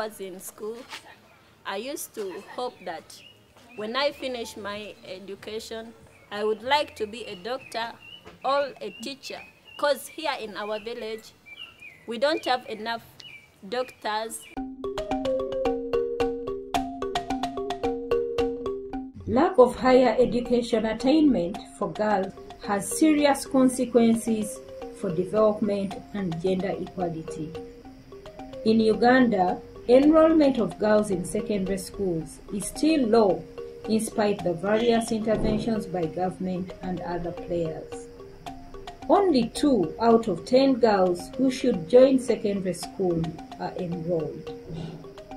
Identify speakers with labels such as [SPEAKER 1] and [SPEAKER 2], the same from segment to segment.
[SPEAKER 1] was in school, I used to hope that when I finish my education, I would like to be a doctor or a teacher. Because here in our village, we don't have enough doctors.
[SPEAKER 2] Lack of higher education attainment for girls has serious consequences for development and gender equality. In Uganda, enrollment of girls in secondary schools is still low in spite of the various interventions by government and other players. Only 2 out of 10 girls who should join secondary school are enrolled.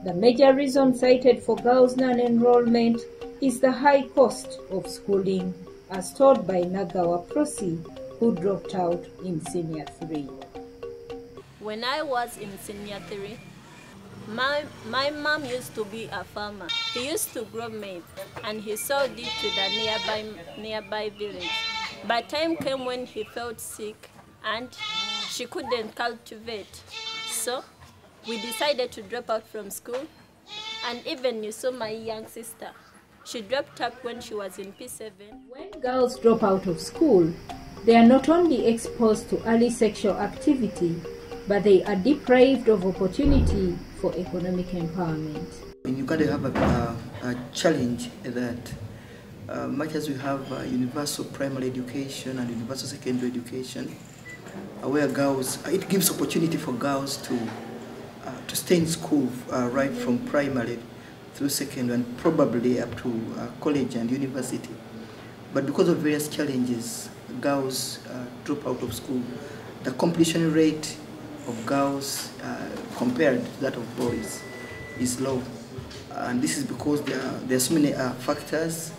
[SPEAKER 2] The major reason cited for girls' non-enrollment is the high cost of schooling, as told by Nagawa Prossy, who dropped out in Senior 3.
[SPEAKER 1] When I was in Senior 3, my mom used to be a farmer. He used to grow maize and he sold it to the nearby village. But time came when he felt sick and she couldn't cultivate. So we decided to drop out from school. And even you saw my young sister. She dropped out when she was in P7.
[SPEAKER 2] When girls drop out of school, they are not only exposed to early sexual activity, but they are deprived of opportunity for economic empowerment.
[SPEAKER 3] In Uganda, we have a challenge that much as we have universal primary education and universal secondary education, where girls, it gives opportunity for girls to stay in school right from primary through secondary and probably up to college and university. But because of various challenges, girls drop out of school. The completion rate of girls compared to that of boys is low. And this is because there are so many factors.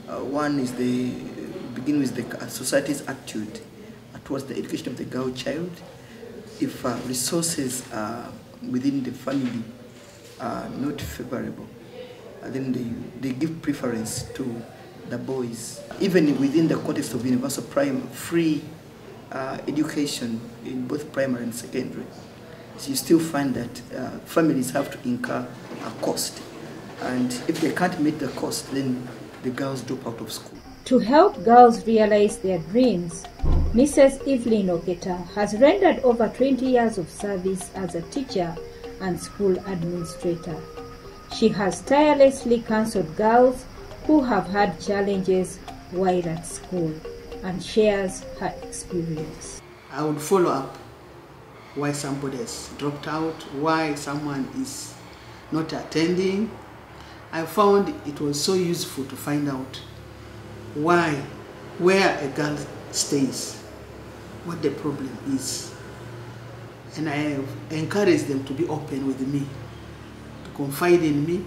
[SPEAKER 3] One is begin with the society's attitude towards the education of the girl child. If resources within the family are not favorable, then they give preference to the boys. Even within the context of universal free education in both primary and secondary, so you still find that families have to incur a cost. And if they can't meet the cost, then the girls drop out of school.
[SPEAKER 2] To help girls realize their dreams, Mrs. Evelyn Oketa has rendered over 20 years of service as a teacher and school administrator. She has tirelessly counseled girls who have had challenges while at school and shares her experience.
[SPEAKER 4] I would follow up why somebody has dropped out, why someone is not attending. I found it was so useful to find out where a girl stays, what the problem is. And I encourage them to be open with me, to confide in me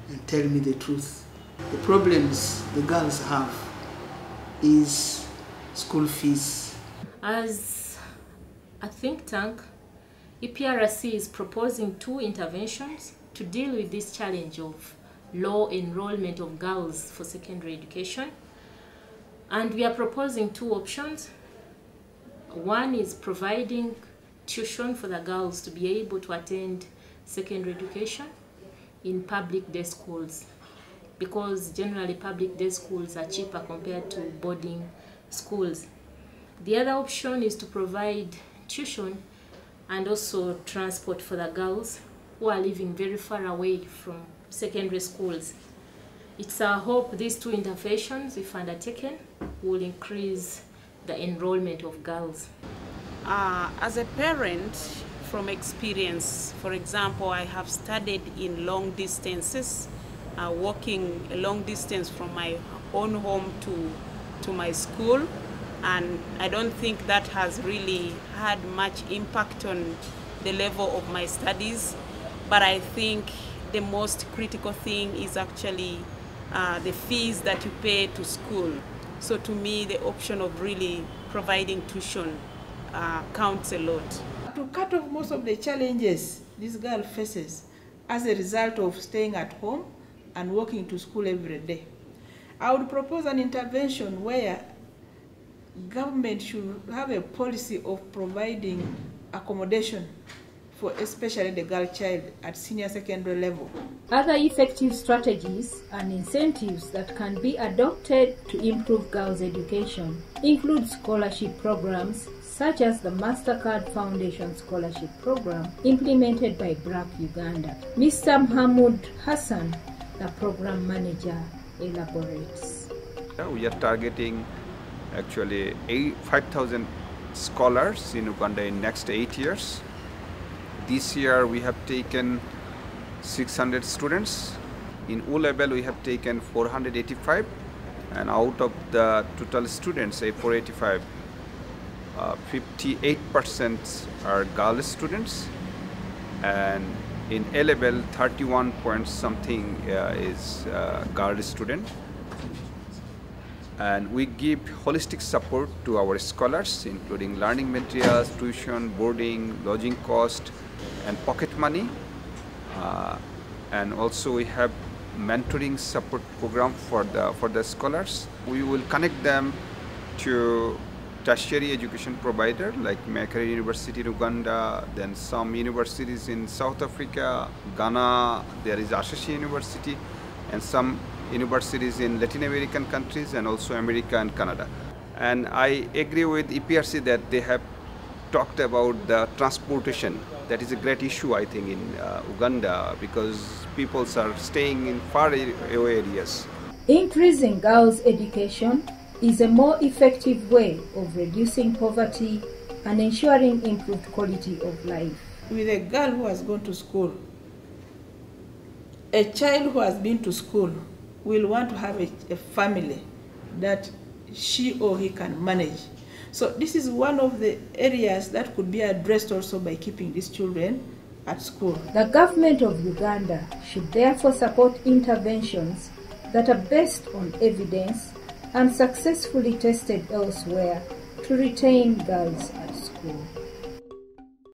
[SPEAKER 4] and tell me the truth. The problems the girls have is school fees.
[SPEAKER 5] As a think tank, EPRC is proposing 2 interventions to deal with this challenge of low enrollment of girls for secondary education. And we are proposing 2 options. One is providing tuition for the girls to be able to attend secondary education in public day schools, because generally public day schools are cheaper compared to boarding schools. The other option is to provide tuition and also transport for the girls who are living very far away from secondary schools. It's our hope these 2 interventions, if undertaken, will increase the enrollment of girls.
[SPEAKER 6] As a parent, from experience, for example, I have studied in long distances, walking a long distance from my own home to my school, and I don't think that has really had much impact on the level of my studies. But I think the most critical thing is actually the fees that you pay to school. So to me, the option of really providing tuition counts a lot.
[SPEAKER 7] To cut off most of the challenges this girl faces as a result of staying at home and walking to school every day, I would propose an intervention where government should have a policy of providing accommodation for especially the girl child at senior secondary level.
[SPEAKER 2] Other effective strategies and incentives that can be adopted to improve girls' education include scholarship programs such as the MasterCard Foundation Scholarship Program implemented by BRAC Uganda. Mr. Mahmoud Hassan, the program manager, elaborates.
[SPEAKER 8] We are targeting actually 5,000 scholars in Uganda in next 8 years. This year we have taken 600 students. In O level we have taken 485, and out of the total students, say 485, 58% are girl students, and in A level 31 point something is girl student. And we give holistic support to our scholars, including learning materials, tuition, boarding, lodging cost, and pocket money. And also we have mentoring support program for the scholars. We will connect them to tertiary education provider like Makerere University in Uganda, then some universities in South Africa, Ghana, there is Ashesi University, and some universities in Latin American countries and also America and Canada. And I agree with EPRC that they have talked about the transportation. That is a great issue, I think, in Uganda, because people are staying in far away areas.
[SPEAKER 2] Increasing girls' education is a more effective way of reducing poverty and ensuring improved quality of life.
[SPEAKER 7] With a girl who has gone to school, a child who has been to school will want to have a family that she or he can manage. So this is one of the areas that could be addressed also by keeping these children at school.
[SPEAKER 2] The government of Uganda should therefore support interventions that are based on evidence and successfully tested elsewhere to retain girls at school.